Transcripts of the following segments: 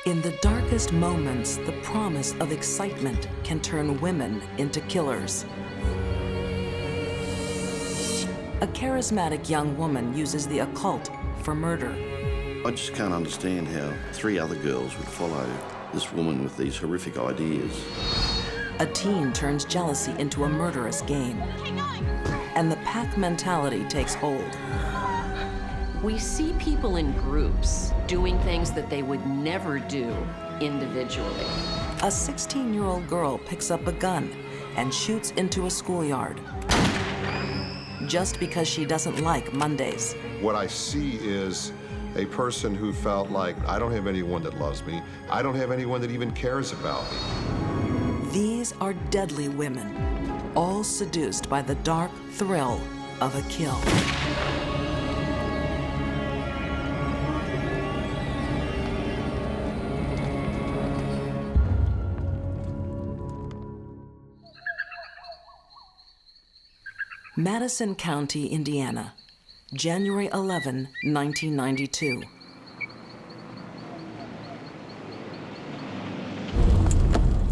In the darkest moments, the promise of excitement can turn women into killers. A charismatic young woman uses the occult for murder. I just can't understand how 3 other girls would follow this woman with these horrific ideas. A teen turns jealousy into a murderous game, and the pack mentality takes hold. We see people in groups doing things that they would never do individually. A 16-year-old girl picks up a gun and shoots into a schoolyard just because she doesn't like Mondays. What I see is a person who felt like, I don't have anyone that loves me. I don't have anyone that even cares about me. These are deadly women, all seduced by the dark thrill of a kill. Madison County, Indiana, January 11, 1992.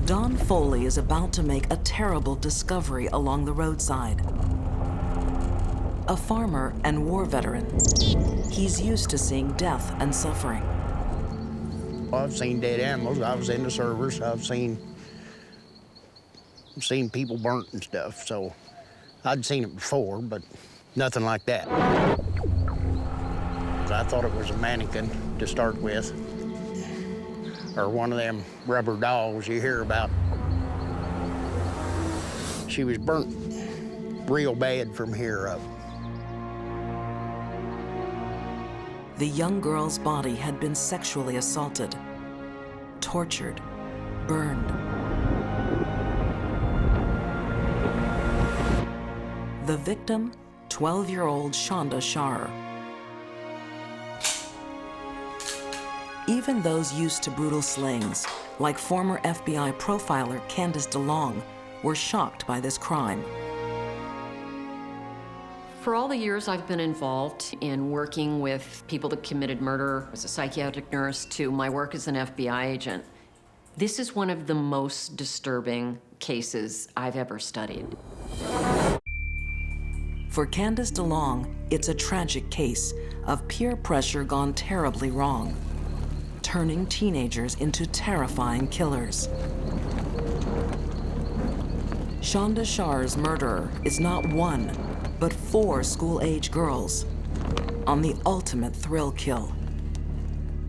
Don Foley is about to make a terrible discovery along the roadside. A farmer and war veteran, he's used to seeing death and suffering. I've seen dead animals. I was in the service. I've seen people burnt and stuff, so I'd seen it before, but nothing like that. I thought it was a mannequin to start with, or one of them rubber dolls you hear about. She was burnt real bad from here up. The young girl's body had been sexually assaulted, tortured, burned. The victim, 12-year-old Shanda Sharer. Even those used to brutal slayings, like former FBI profiler Candace DeLong, were shocked by this crime. For all the years I've been involved in working with people that committed murder as a psychiatric nurse to my work as an FBI agent, this is one of the most disturbing cases I've ever studied. For Candace DeLong, it's a tragic case of peer pressure gone terribly wrong, turning teenagers into terrifying killers. Shanda Sharer's murderer is not 1, but 4 school-age girls on the ultimate thrill kill.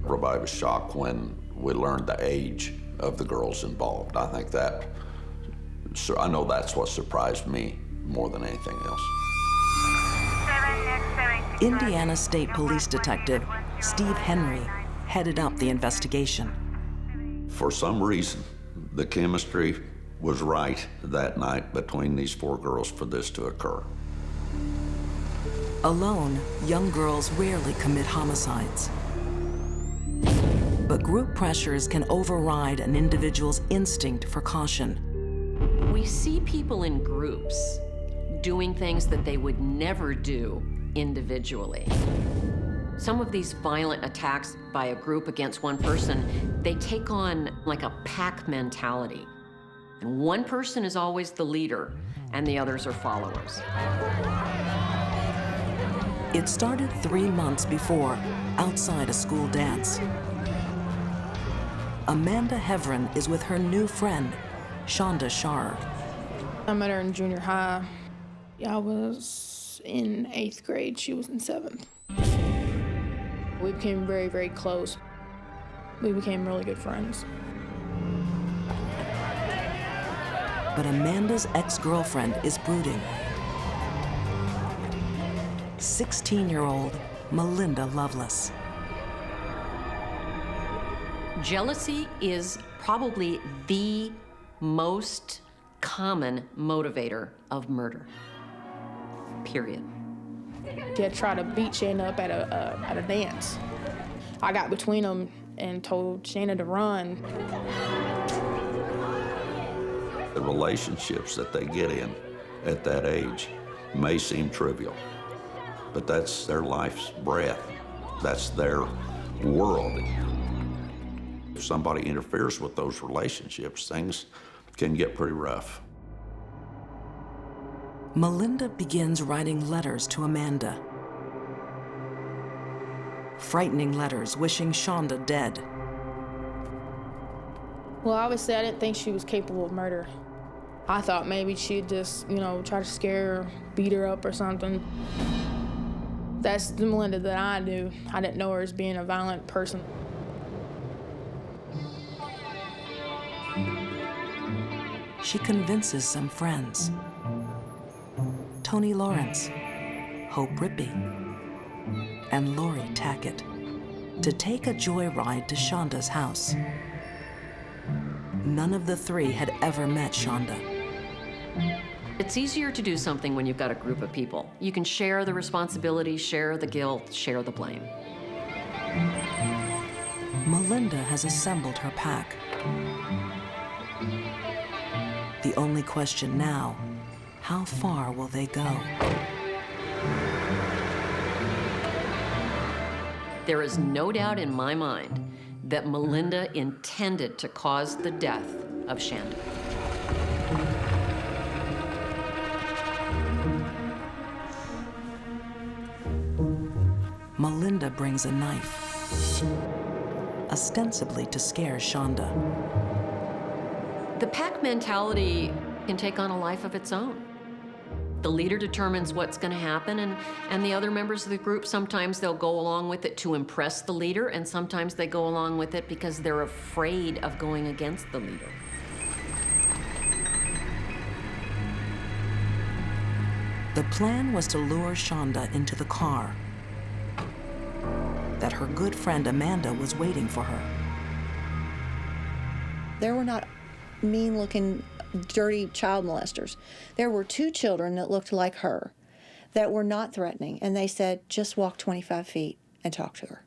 Everybody was shocked when we learned the age of the girls involved. I think that, I know that's what surprised me more than anything else. Indiana State Police Detective Steve Henry headed up the investigation. For some reason, the chemistry was right that night between these 4 girls for this to occur. Alone, young girls rarely commit homicides. But group pressures can override an individual's instinct for caution. We see people in groups doing things that they would never do individually. Some of these violent attacks by a group against one person, they take on like a pack mentality. And one person is always the leader, and the others are followers. It started 3 months before, outside a school dance. Amanda Hevron is with her new friend, Shanda Sharer. I met her in junior high. I was in 8th grade, she was in 7th. We became very, very close. We became really good friends. But Amanda's ex-girlfriend is brooding. 16-year-old Melinda Loveless. Jealousy is probably the most common motivator of murder, period. She had tried to beat Shanda up at a dance. I got between them and told Shanda to run. The relationships that they get in at that age may seem trivial, but that's their life's breath. That's their world. If somebody interferes with those relationships, things can get pretty rough. Melinda begins writing letters to Amanda. Frightening letters wishing Shanda dead. Well, obviously, I didn't think she was capable of murder. I thought maybe she'd just, try to scare her, beat her up or something. That's the Melinda that I knew. I didn't know her as being a violent person. She convinces some friends. Tony Lawrence, Hope Rippey, and Lori Tackett to take a joyride to Shanda's house. None of the three had ever met Shanda. It's easier to do something when you've got a group of people. You can share the responsibility, share the guilt, share the blame. Melinda has assembled her pack. The only question now, how far will they go? There is no doubt in my mind that Melinda intended to cause the death of Shanda. Melinda brings a knife, ostensibly to scare Shanda. The pack mentality can take on a life of its own. The leader determines what's going to happen, and the other members of the group, sometimes they'll go along with it to impress the leader, and sometimes they go along with it because they're afraid of going against the leader. The plan was to lure Shanda into the car, that her good friend Amanda was waiting for her. There were not mean-looking, dirty child molesters. There were 2 children that looked like her that were not threatening, and they said, just walk 25 feet and talk to her.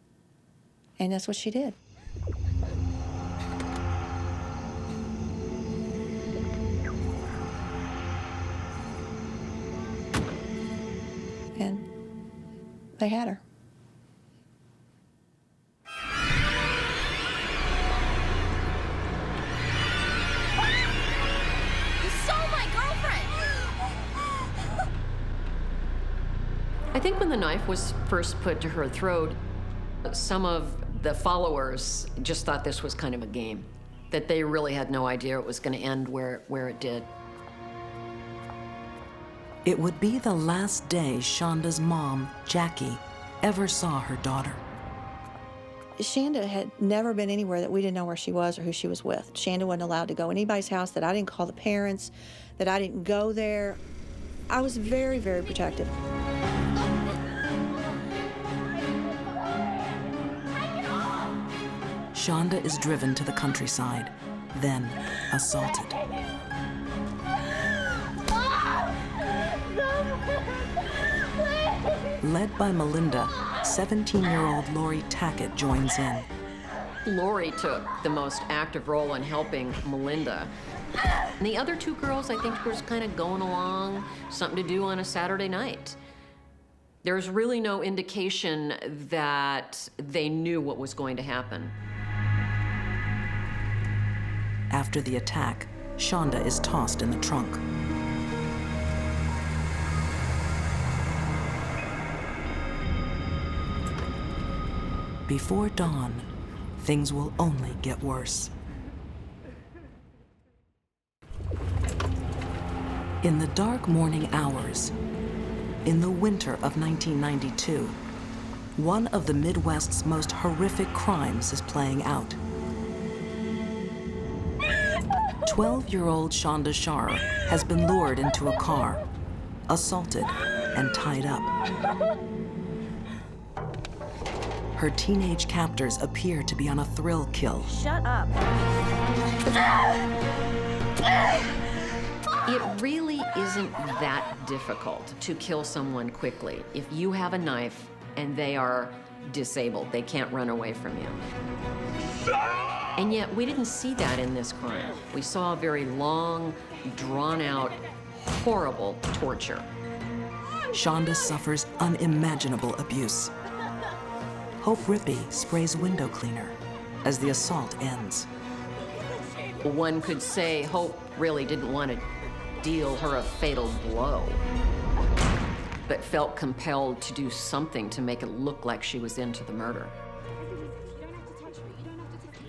And that's what she did. And they had her. I think when the knife was first put to her throat, some of the followers just thought this was kind of a game, that they really had no idea it was going to end where it did. It would be the last day Shanda's mom, Jackie, ever saw her daughter. Shanda had never been anywhere that we didn't know where she was or who she was with. Shanda wasn't allowed to go anybody's house that I didn't call the parents, that I didn't go there. I was very, very protective. Shanda is driven to the countryside, then assaulted. Led by Melinda, 17-year-old Lori Tackett joins in. Lori took the most active role in helping Melinda. And the other 2 girls, I think, were just kind of going along, something to do on a Saturday night. There's really no indication that they knew what was going to happen. After the attack, Shanda is tossed in the trunk. Before dawn, things will only get worse. In the dark morning hours, in the winter of 1992, one of the Midwest's most horrific crimes is playing out. 12-year-old Shanda Sharer has been lured into a car, assaulted, and tied up. Her teenage captors appear to be on a thrill kill. Shut up. It really isn't that difficult to kill someone quickly if you have a knife and they are disabled. They can't run away from you. And yet, we didn't see that in this crime. We saw a very long, drawn-out, horrible torture. Shanda suffers unimaginable abuse. Hope Rippey sprays window cleaner. as the assault ends. One could say Hope really didn't want to deal her a fatal blow, but felt compelled to do something to make it look like she was into the murder.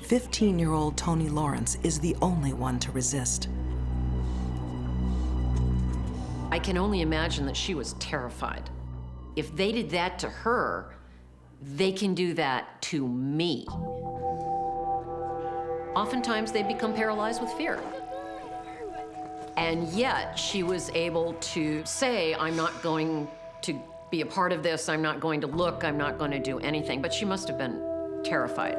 15-year-old Toni Lawrence is the only one to resist. I can only imagine that she was terrified. If they did that to her, they can do that to me. Oftentimes they become paralyzed with fear. And yet she was able to say, I'm not going to be a part of this, I'm not going to look, I'm not going to do anything. But she must have been terrified.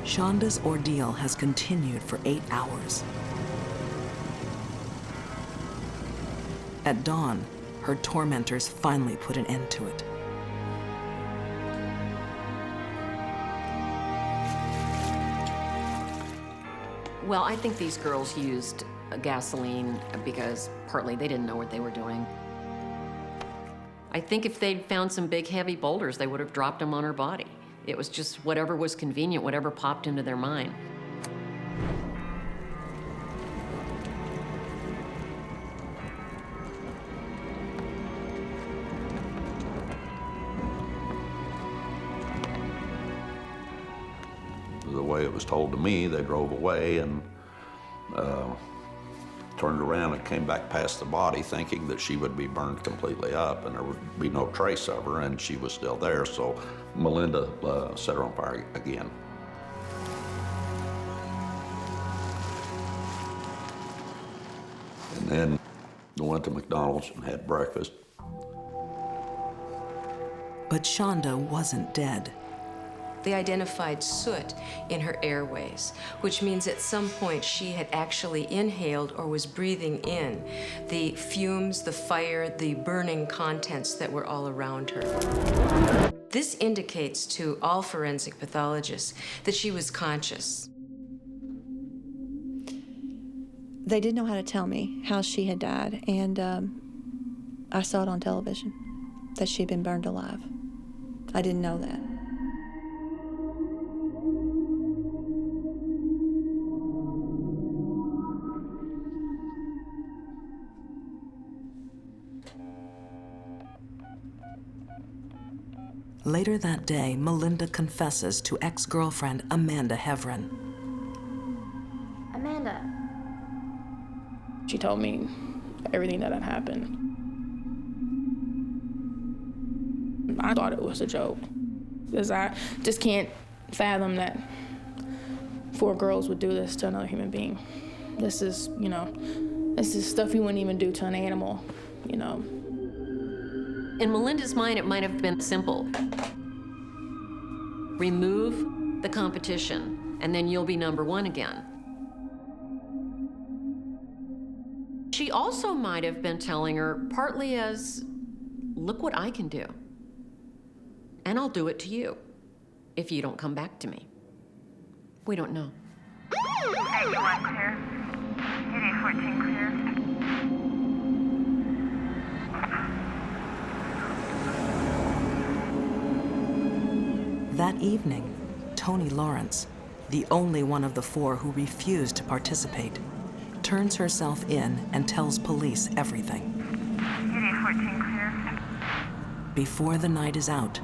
Shanda's ordeal has continued for 8 hours. At dawn, her tormentors finally put an end to it. Well, I think these girls used gasoline because partly they didn't know what they were doing. I think if they'd found some big heavy boulders, they would have dropped them on her body. It was just whatever was convenient, whatever popped into their mind. The way it was told to me, they drove away and turned around and came back past the body thinking that she would be burned completely up and there would be no trace of her, and she was still there, so Melinda set her on fire again. And then we went to McDonald's and had breakfast. But Shanda wasn't dead. They identified soot in her airways, which means at some point she had actually inhaled or was breathing in the fumes, the fire, the burning contents that were all around her. This indicates to all forensic pathologists that she was conscious. They didn't know how to tell me how she had died, and I saw it on television, that she'd been burned alive. I didn't know that. Later that day, Melinda confesses to ex-girlfriend Amanda Hevron. Amanda. She told me everything that had happened. I thought it was a joke, because I just can't fathom that 4 girls would do this to another human being. This is, this is stuff you wouldn't even do to an animal, In Melinda's mind, it might have been simple. Remove the competition, and then you'll be #1 again. She also might have been telling her partly as, look what I can do. And I'll do it to you if you don't come back to me. We don't know. 81 clear. 8814 clear. That evening, Toni Lawrence, the only one of the 4 who refused to participate, turns herself in and tells police everything. 8814 clear. Before the night is out,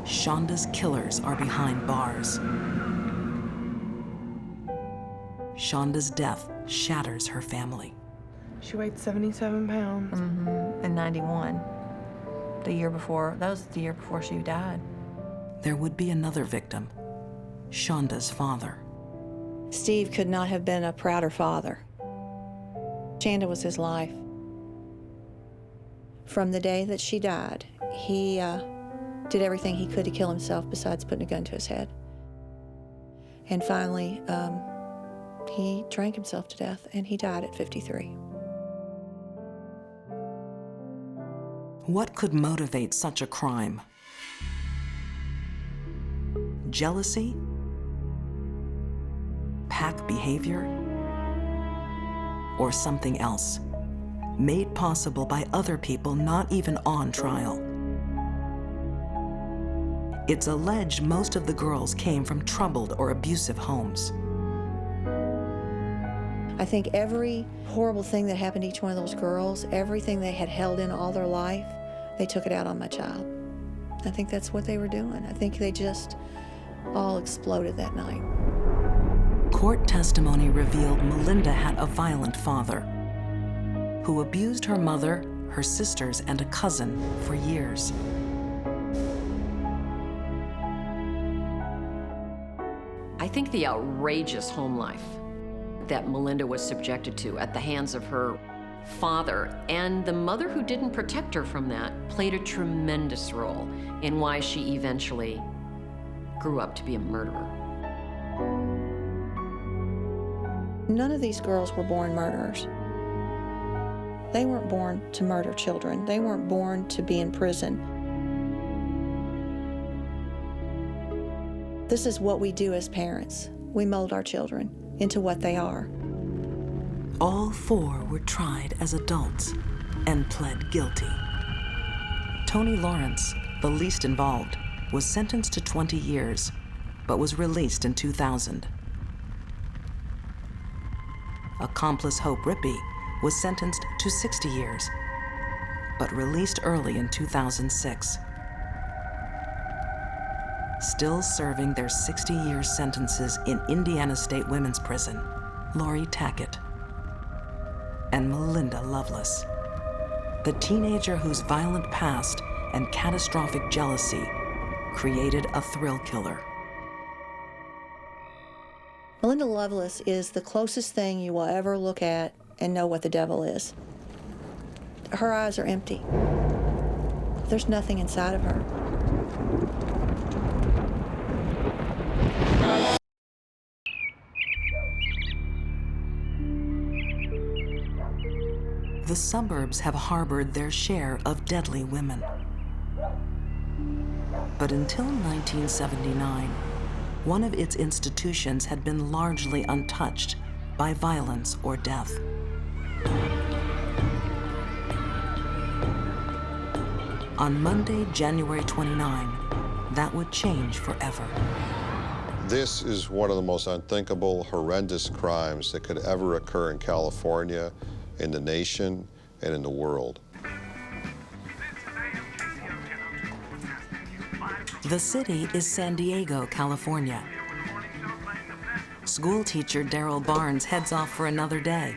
Shanda's killers are behind bars. Shanda's death shatters her family. She weighed 77 pounds. In 91. The year before, that was the year before she died. There would be another victim, Shanda's father. Steve could not have been a prouder father. Shanda was his life. From the day that she died, he did everything he could to kill himself besides putting a gun to his head. And finally, he drank himself to death, and he died at 53. What could motivate such a crime? Jealousy? Pack behavior? or something else, made possible by other people not even on trial. It's alleged most of the girls came from troubled or abusive homes. I think every horrible thing that happened to each one of those girls, everything they had held in all their life, they took it out on my child. I think that's what they were doing. I think they just all exploded that night. Court testimony revealed Melinda had a violent father who abused her mother, her sisters, and a cousin for years. I think the outrageous home life that Melinda was subjected to at the hands of her father and the mother who didn't protect her from that played a tremendous role in why she eventually grew up to be a murderer. None of these girls were born murderers. They weren't born to murder children. They weren't born to be in prison. This is what we do as parents. We mold our children into what they are. All four were tried as adults and pled guilty. Tony Lawrence, the least involved, was sentenced to 20 years, but was released in 2000. Accomplice Hope Rippey was sentenced to 60 years, but released early in 2006. Still serving their 60-year sentences in Indiana State Women's Prison, Lori Tackett and Melinda Loveless, the teenager whose violent past and catastrophic jealousy created a thrill killer. Melinda Loveless is the closest thing you will ever look at and know what the devil is. Her eyes are empty. There's nothing inside of her. The suburbs have harbored their share of deadly women. But until 1979, one of its institutions had been largely untouched by violence or death. On Monday, January 29, that would change forever. This is one of the most unthinkable, horrendous crimes that could ever occur in California, in the nation, and in the world. The city is San Diego, California. School teacher Daryl Barnes heads off for another day.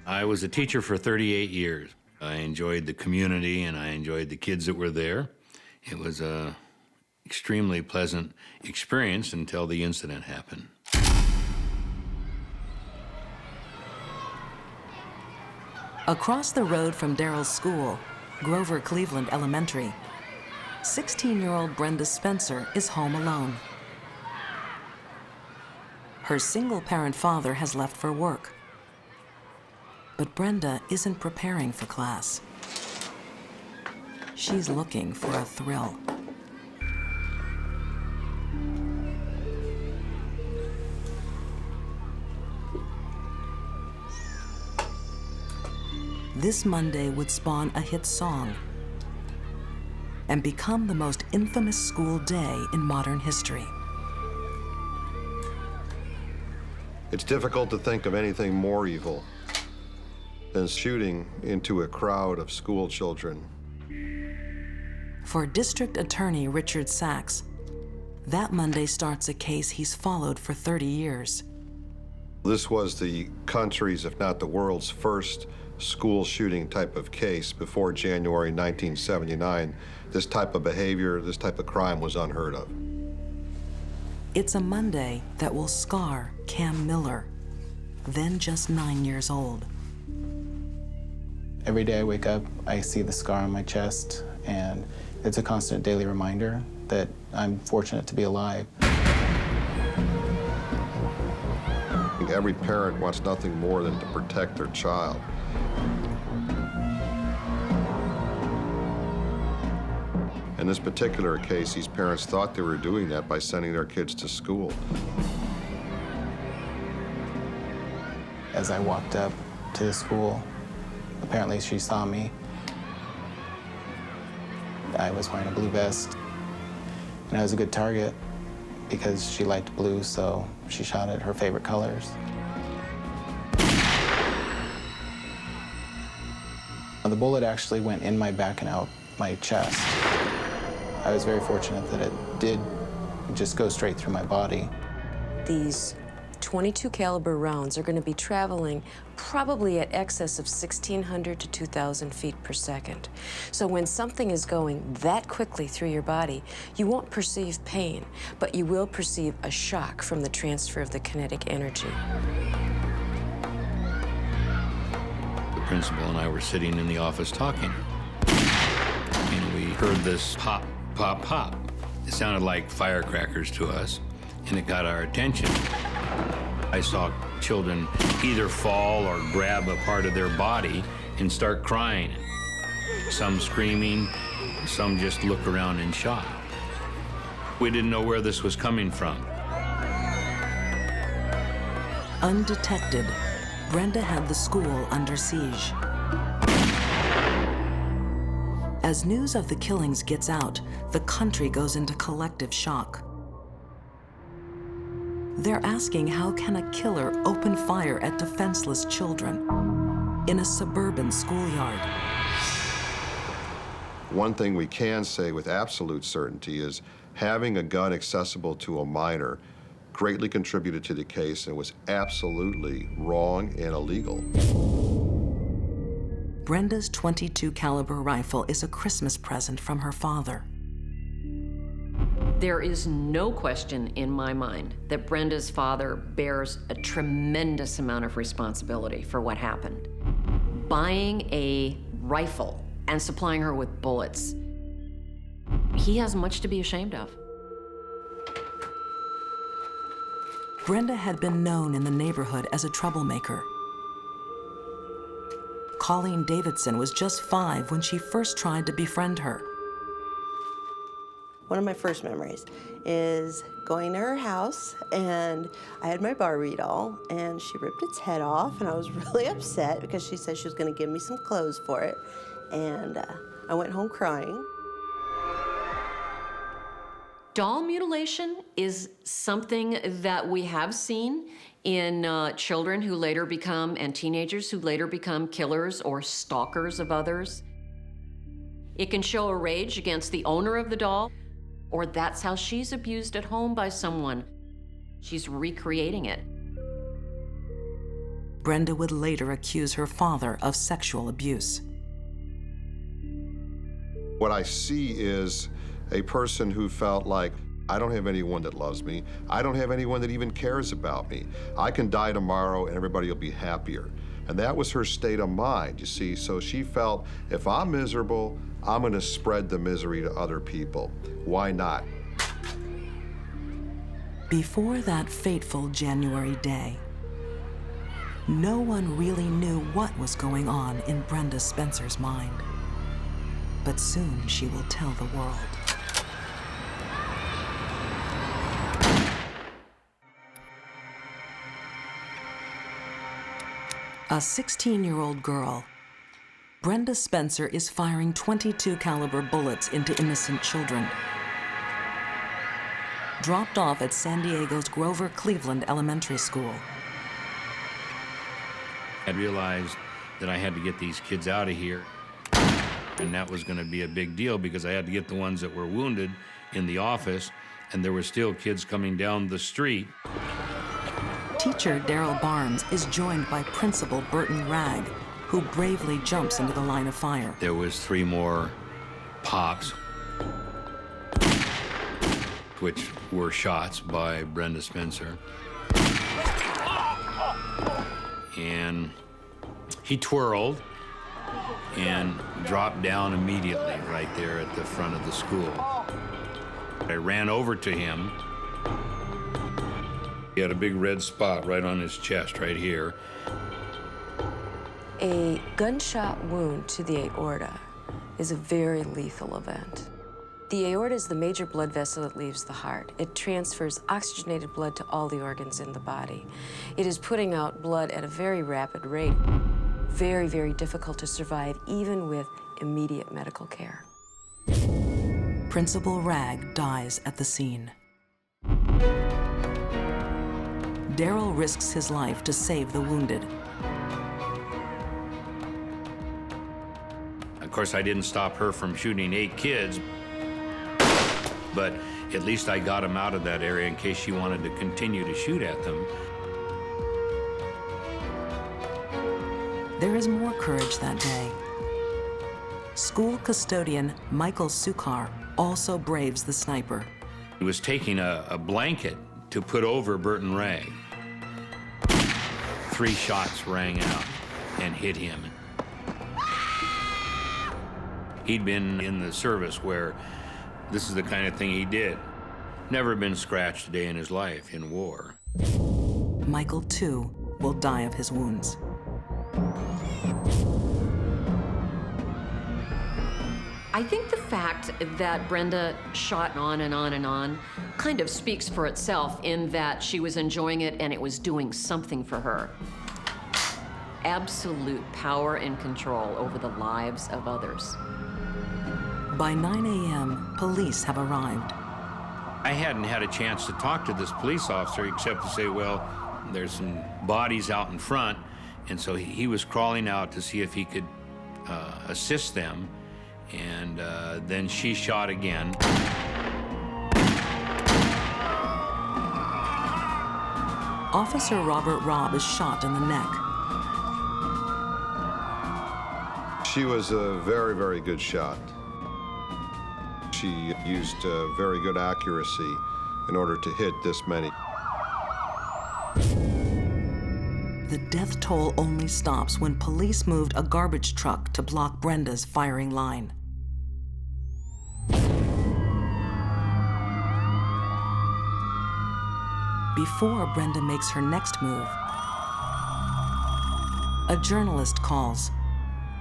I was a teacher for 38 years. I enjoyed the community and I enjoyed the kids that were there. It was an extremely pleasant experience until the incident happened. Across the road from Daryl's school, Grover Cleveland Elementary, 16-year-old Brenda Spencer is home alone. Her single-parent father has left for work. But Brenda isn't preparing for class. She's looking for a thrill. This Monday would spawn a hit song and become the most infamous school day in modern history. It's difficult to think of anything more evil than shooting into a crowd of school children. For District Attorney Richard Sachs, that Monday starts a case he's followed for 30 years. This was the country's, if not the world's, first school shooting type of case. Before January 1979, this type of behavior, this type of crime was unheard of. It's a Monday that will scar Cam Miller, then just 9 years old. Every day I wake up, I see the scar on my chest, and it's a constant daily reminder that I'm fortunate to be alive. Every parent wants nothing more than to protect their child. In this particular case, these parents thought they were doing that by sending their kids to school. as I walked up to the school. Apparently she saw me. I was wearing a blue vest, and I was a good target because she liked blue, so she shot at her favorite colors. The bullet actually went in my back and out my chest. I was very fortunate that it did just go straight through my body. These .22 caliber rounds are going to be traveling probably at excess of 1,600 to 2,000 feet per second. So when something is going that quickly through your body, you won't perceive pain, but you will perceive a shock from the transfer of the kinetic energy. The principal and I were sitting in the office talking, and we heard this pop, pop, pop. It sounded like firecrackers to us, and it got our attention. I saw children either fall or grab a part of their body and start crying. Some screaming, some just look around in shock. We didn't know where this was coming from. Undetected, Brenda had the school under siege. As news of the killings gets out, the country goes into collective shock. They're asking, how can a killer open fire at defenseless children in a suburban schoolyard? One thing we can say with absolute certainty is having a gun accessible to a minor greatly contributed to the case and was absolutely wrong and illegal. Brenda's .22 caliber rifle is a Christmas present from her father. There is no question in my mind that Brenda's father bears a tremendous amount of responsibility for what happened. Buying a rifle and supplying her with bullets, he has much to be ashamed of. Brenda had been known in the neighborhood as a troublemaker. Colleen Davidson was just 5 when she first tried to befriend her. One of my first memories is going to her house, and I had my Barbie doll, and she ripped its head off, and I was really upset because she said she was going to give me some clothes for it, and I went home crying. Doll mutilation is something that we have seen in children who later become, and teenagers who later become killers or stalkers of others. It can show a rage against the owner of the doll, or that's how she's abused at home by someone. She's recreating it. Brenda would later accuse her father of sexual abuse. What I see is a person who felt like, I don't have anyone that loves me. I don't have anyone that even cares about me. I can die tomorrow and everybody will be happier. And that was her state of mind, you see. So she felt, if I'm miserable, I'm gonna spread the misery to other people. Why not? Before that fateful January day, no one really knew what was going on in Brenda Spencer's mind. But soon she will tell the world. A 16-year-old girl, Brenda Spencer is firing .22 caliber bullets into innocent children. Dropped off at San Diego's Grover Cleveland Elementary School. I realized that I had to get these kids out of here, and that was going to be a big deal because I had to get the ones that were wounded in the office, and there were still kids coming down the street. Teacher Daryl Barnes is joined by Principal Burton Ragg, who bravely jumps into the line of fire. There was 3 more pops, which were shots by Brenda Spencer. And he twirled and dropped down immediately right there at the front of the school. I ran over to him. He had a big red spot right on his chest, right here. A gunshot wound to the aorta is a very lethal event. The aorta is the major blood vessel that leaves the heart. It transfers oxygenated blood to all the organs in the body. It is putting out blood at a very rapid rate. Very, very difficult to survive, even with immediate medical care. Principal Ragg dies at the scene. Daryl risks his life to save the wounded. Of course, I didn't stop her from shooting 8 kids, but at least I got him out of that area in case she wanted to continue to shoot at them. There is more courage that day. School custodian Michael Sukar also braves the sniper. He was taking a blanket to put over Burton Ragg. 3 shots rang out and hit him. He'd been in the service where this is the kind of thing he did. Never been scratched a day in his life in war. Michael, too, will die of his wounds. I think the fact that Brenda shot on and on and on kind of speaks for itself in that she was enjoying it and it was doing something for her. Absolute power and control over the lives of others. By 9 a.m., police have arrived. I hadn't had a chance to talk to this police officer except to say, well, there's some bodies out in front, and so he was crawling out to see if he could assist them, and then she shot again. Officer Robert Robb is shot in the neck. She was a very, very good shot. She used very good accuracy in order to hit this many. The death toll only stops when police moved a garbage truck to block Brenda's firing line. Before Brenda makes her next move, a journalist calls,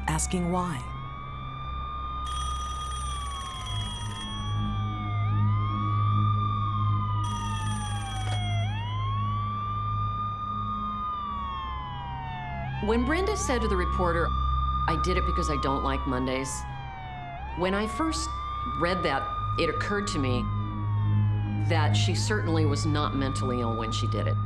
asking why. When Brenda said to the reporter, "I did it because I don't like Mondays," when I first read that, it occurred to me that she certainly was not mentally ill when she did it.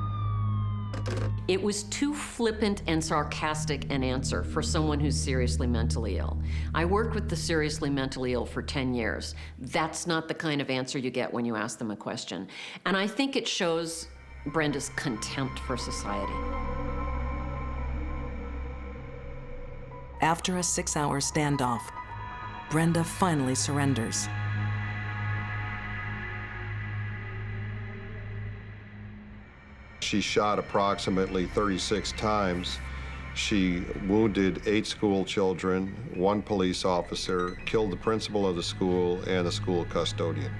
It was too flippant and sarcastic an answer for someone who's seriously mentally ill. I worked with the seriously mentally ill for 10 years. That's not the kind of answer you get when you ask them a question. And I think it shows Brenda's contempt for society. After a 6-hour standoff, Brenda finally surrenders. She shot approximately 36 times. She wounded 8 school children, 1 police officer, killed the principal of the school and the school custodian.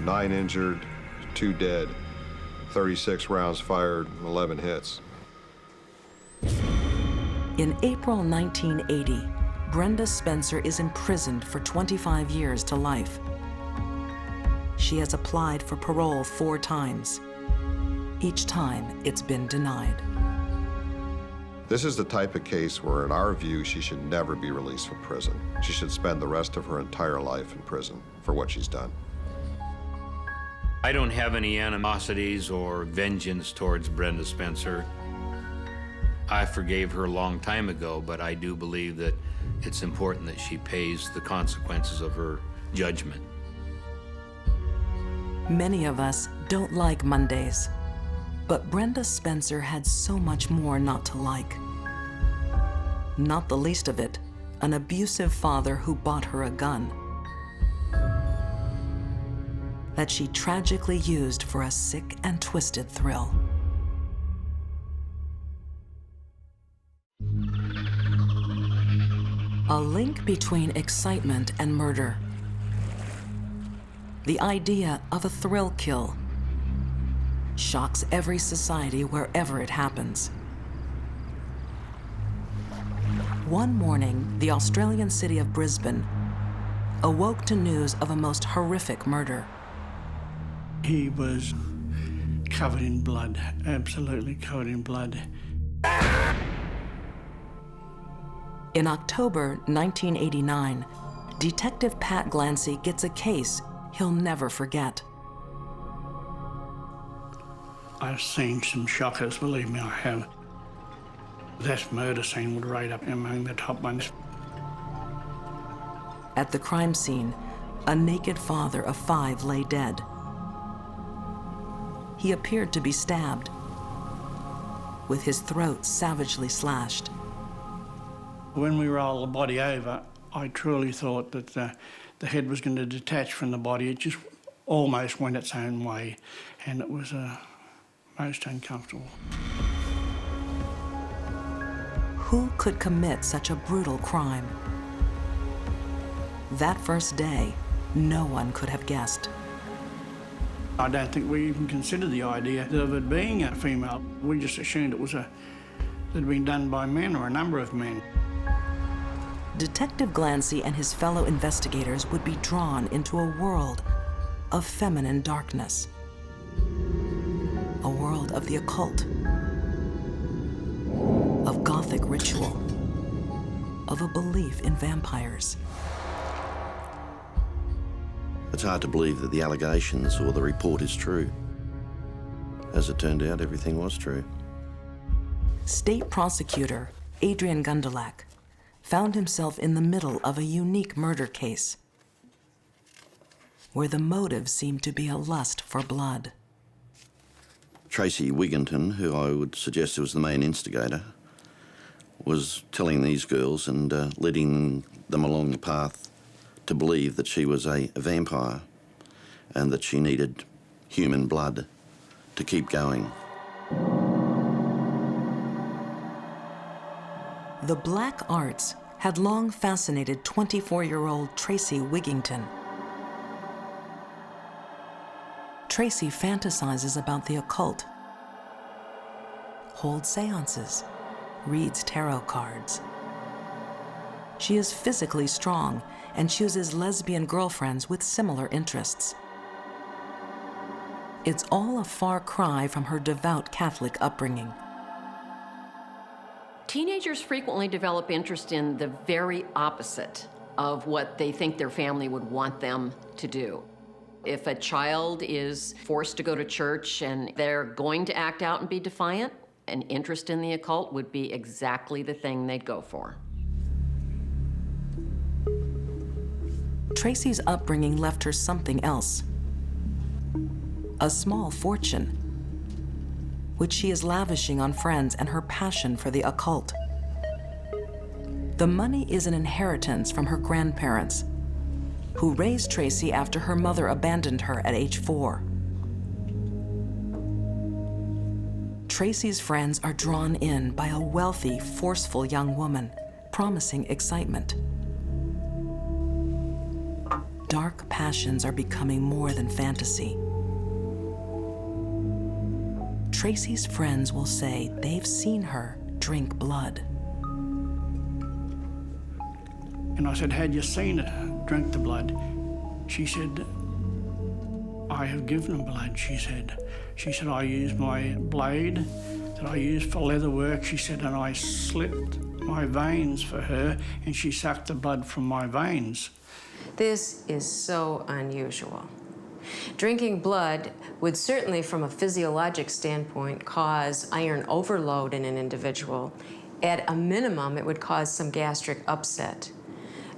Nine injured, 2 dead, 36 rounds fired, 11 hits. In April 1980, Brenda Spencer is imprisoned for 25 years to life. She has applied for parole 4 times. Each time, it's been denied. This is the type of case where, in our view, she should never be released from prison. She should spend the rest of her entire life in prison for what she's done. I don't have any animosities or vengeance towards Brenda Spencer. I forgave her a long time ago, but I do believe that it's important that she pays the consequences of her judgment. Many of us don't like Mondays, but Brenda Spencer had so much more not to like. Not the least of it, an abusive father who bought her a gun that she tragically used for a sick and twisted thrill. A link between excitement and murder. The idea of a thrill kill shocks every society wherever it happens. One morning, the Australian city of Brisbane awoke to news of a most horrific murder. He was covered in blood, absolutely covered in blood. In October 1989, Detective Pat Glancy gets a case he'll never forget. I've seen some shockers, believe me, I have. That murder scene would rate up among the top ones. At the crime scene, a naked father of 5 lay dead. He appeared to be stabbed, with his throat savagely slashed. When we rolled the body over, I truly thought that the head was going to detach from the body. It just almost went its own way, and it was most uncomfortable. Who could commit such a brutal crime? That first day, no one could have guessed. I don't think we even considered the idea of it being a female. We just assumed it had been done by men or a number of men. Detective Glancy and his fellow investigators would be drawn into a world of feminine darkness, a world of the occult, of Gothic ritual, of a belief in vampires. It's hard to believe that the allegations or the report is true. As it turned out, everything was true. State prosecutor Adrian Gundelach found himself in the middle of a unique murder case where the motive seemed to be a lust for blood. Tracy Wigginton, who I would suggest was the main instigator, was telling these girls and leading them along the path to believe that she was a vampire and that she needed human blood to keep going. The black arts had long fascinated 24-year-old Tracy Wigginton. Tracy fantasizes about the occult, holds seances, reads tarot cards. She is physically strong and chooses lesbian girlfriends with similar interests. It's all a far cry from her devout Catholic upbringing. Teenagers frequently develop interest in the very opposite of what they think their family would want them to do. If a child is forced to go to church and they're going to act out and be defiant, an interest in the occult would be exactly the thing they'd go for. Tracy's upbringing left her something else. A small fortune, which she is lavishing on friends and her passion for the occult. The money is an inheritance from her grandparents, who raised Tracy after her mother abandoned her at age 4. Tracy's friends are drawn in by a wealthy, forceful young woman, promising excitement. Dark passions are becoming more than fantasy. Tracy's friends will say they've seen her drink blood. And I said, "Had you seen her drink the blood?" She said, "I have given them blood," she said. She said, "I used my blade that I used for leather work," she said, "and I slit my veins for her, and she sucked the blood from my veins." This is so unusual. Drinking blood would certainly, from a physiologic standpoint, cause iron overload in an individual. At a minimum, it would cause some gastric upset,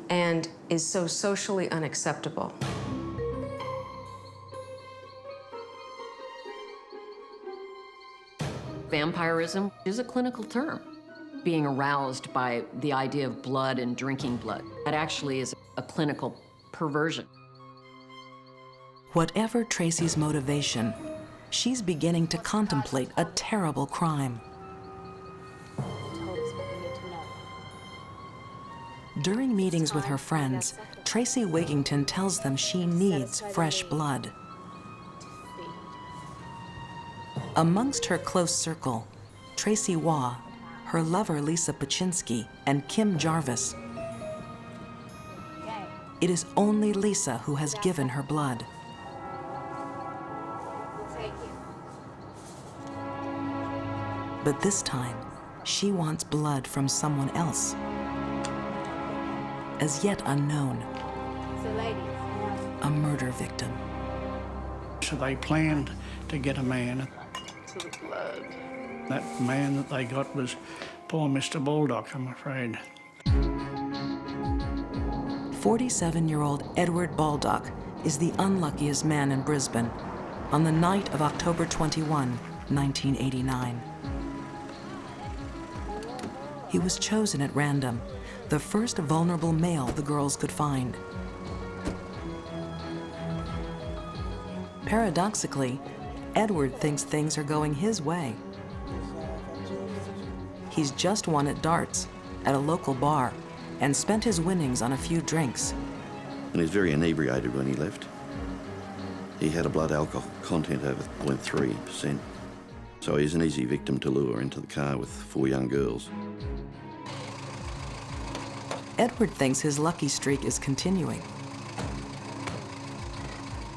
and is so socially unacceptable. Vampirism is a clinical term. Being aroused by the idea of blood and drinking blood. That actually is a clinical perversion. Whatever Tracy's motivation, she's beginning to contemplate a terrible crime. During meetings with her friends, Tracy Wigginton tells them she needs fresh blood. Amongst her close circle, Tracy Waugh, her lover Lisa Pachinski and Kim Jarvis. It is only Lisa who has given her blood. But this time, she wants blood from someone else, as yet unknown, a murder victim. So they planned to get a man. That man that they got was poor Mr. Baldock, I'm afraid. 47-year-old Edward Baldock is the unluckiest man in Brisbane on the night of October 21, 1989. He was chosen at random, the first vulnerable male the girls could find. Paradoxically, Edward thinks things are going his way. He's just won at darts at a local bar and spent his winnings on a few drinks. And he was very inebriated when he left. He had a blood alcohol content over 0.3%. So he's an easy victim to lure into the car with 4 young girls. Edward thinks his lucky streak is continuing.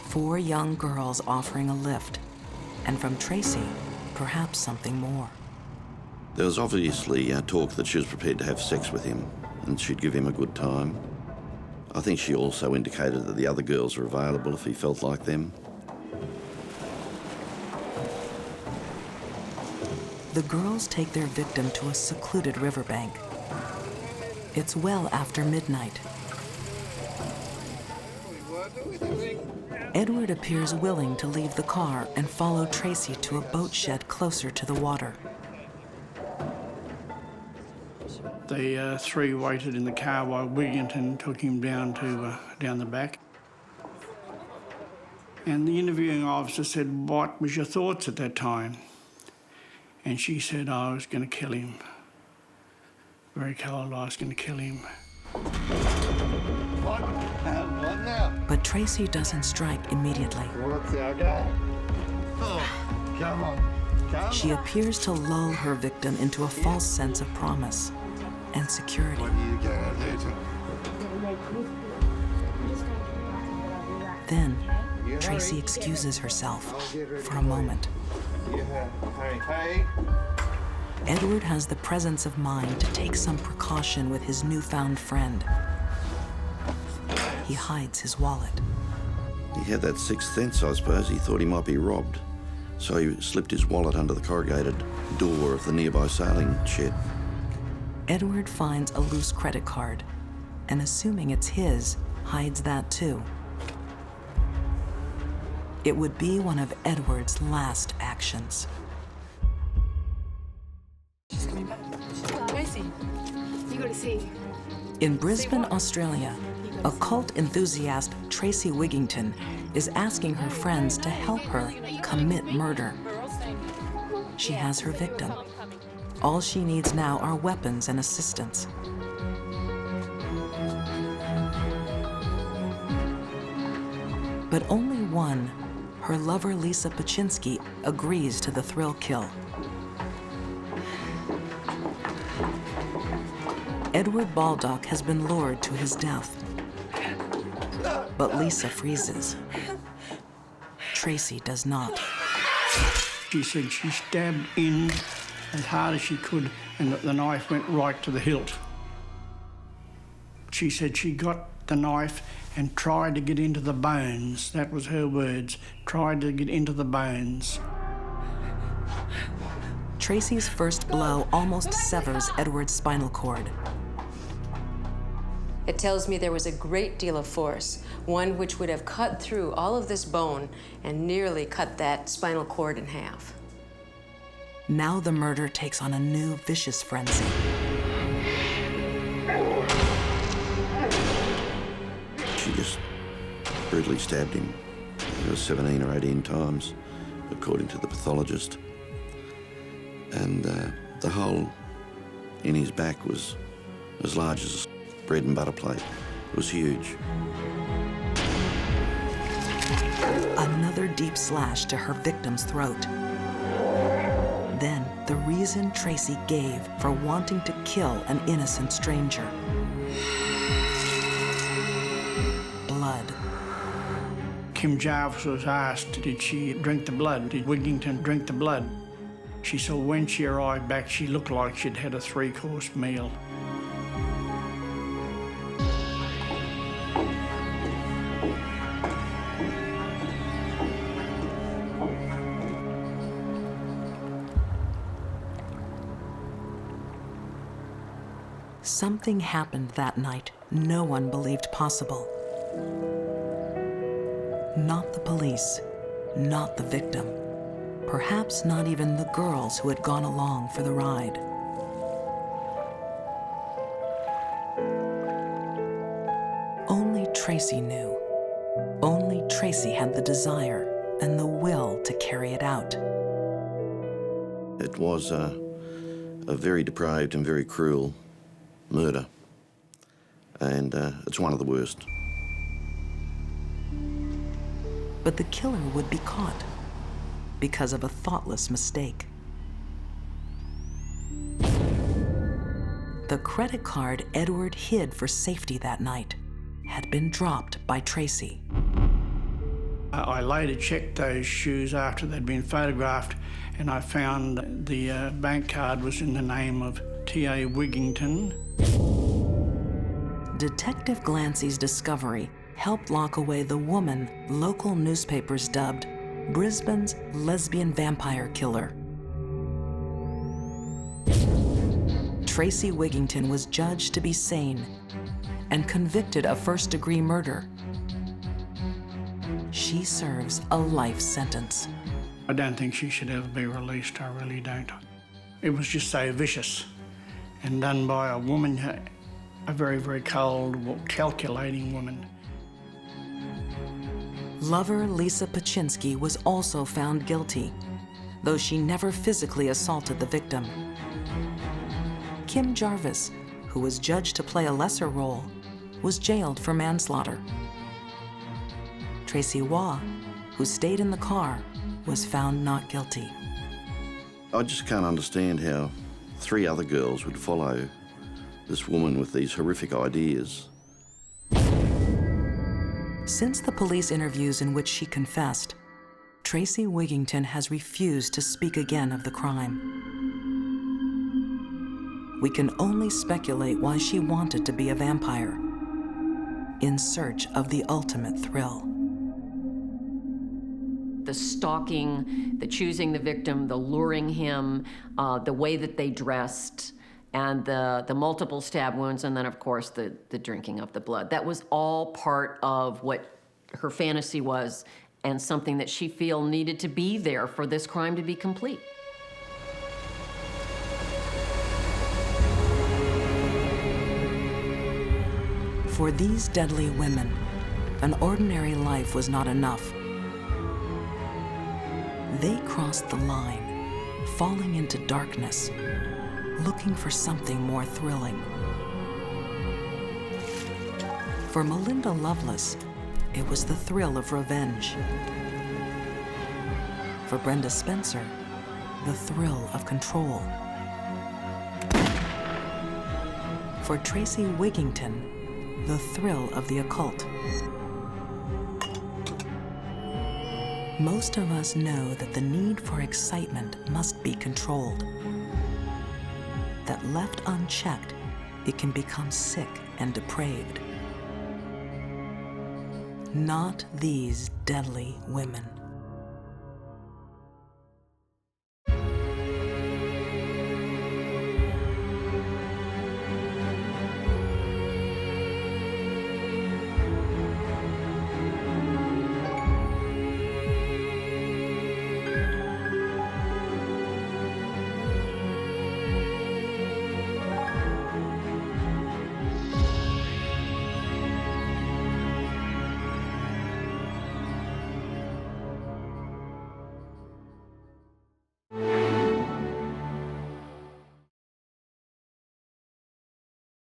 4 young girls offering a lift, and from Tracy, perhaps something more. There was obviously talk that she was prepared to have sex with him and she'd give him a good time. I think she also indicated that the other girls were available if he felt like them. The girls take their victim to a secluded riverbank. It's well after midnight. Edward appears willing to leave the car and follow Tracy to a boat shed closer to the water. The 3 waited in the car while Wigginton took him down the back. And the interviewing officer said, "What was your thoughts at that time?" And she said, "I was going to kill him. Very cold, I was going to kill him." What now? But Tracy doesn't strike immediately. Oh, come on. She appears to lull her victim into a false sense of promise and security. What are you going to do? Then, Tracy excuses herself for a moment. Hey. Edward has the presence of mind to take some precaution with his newfound friend. He hides his wallet. He had that sixth sense, I suppose. He thought he might be robbed. So he slipped his wallet under the corrugated door of the nearby sailing shed. Edward finds a loose credit card, and assuming it's his, hides that too. It would be one of Edward's last actions. She's coming back. Tracy, you gotta see. In Brisbane, Australia, occult enthusiast Tracy Wigginton is asking her friends to help her commit murder. She has her victim. All she needs now are weapons and assistance. But only one, her lover Lisa Pachinski, agrees to the thrill kill. Edward Baldock has been lured to his death. But Lisa freezes. Tracy does not. She said she stabbed in as hard as she could and that the knife went right to the hilt. She said she got the knife and tried to get into the bones. That was her words, tried to get into the bones. Tracy's first blow almost severs Edward's spinal cord. It tells me there was a great deal of force, one which would have cut through all of this bone and nearly cut that spinal cord in half. Now the murder takes on a new vicious frenzy. She just brutally stabbed him. It was 17 or 18 times, according to the pathologist. And the hole in his back was as large as a bread and butter plate. It was huge. Another Another deep slash to her victim's throat. Then the reason Tracy gave for wanting to kill an innocent stranger. Blood. Kim Jarvis was asked, did she drink the blood? Did Wigginton drink the blood? She said when she arrived back, she looked like she'd had a 3-course meal. Something happened that night no one believed possible. Not the police, not the victim, perhaps not even the girls who had gone along for the ride. Only Tracy knew. Only Tracy had the desire and the will to carry it out. It was a very depraved and very cruel murder, and it's one of the worst. But the killer would be caught because of a thoughtless mistake. The credit card Edward hid for safety that night had been dropped by Tracy. I later checked those shoes after they'd been photographed, and I found the bank card was in the name of T.A. Wigginton. Detective Glancy's discovery helped lock away the woman local newspapers dubbed Brisbane's lesbian vampire killer. Tracy Wigginton was judged to be sane and convicted of first-degree murder. She serves a life sentence. I don't think she should ever be released, I really don't. It was just so vicious and done by a woman, a very, very cold, calculating woman. Lover Lisa Paczynski was also found guilty, though she never physically assaulted the victim. Kim Jarvis, who was judged to play a lesser role, was jailed for manslaughter. Tracy Waugh, who stayed in the car, was found not guilty. I just can't understand how 3 other girls would follow this woman with these horrific ideas. Since the police interviews in which she confessed, Tracy Wigginton has refused to speak again of the crime. We can only speculate why she wanted to be a vampire, in search of the ultimate thrill. The stalking, the choosing the victim, the luring him, the way that they dressed, and the multiple stab wounds, and then, of course, the drinking of the blood. That was all part of what her fantasy was, and something that she felt needed to be there for this crime to be complete. For these deadly women, an ordinary life was not enough. They crossed the line, falling into darkness, looking for something more thrilling. For Melinda Loveless, it was the thrill of revenge. For Brenda Spencer, the thrill of control. For Tracy Wigginton, the thrill of the occult. Most of us know that the need for excitement must be controlled. That left unchecked, it can become sick and depraved. Not these deadly women.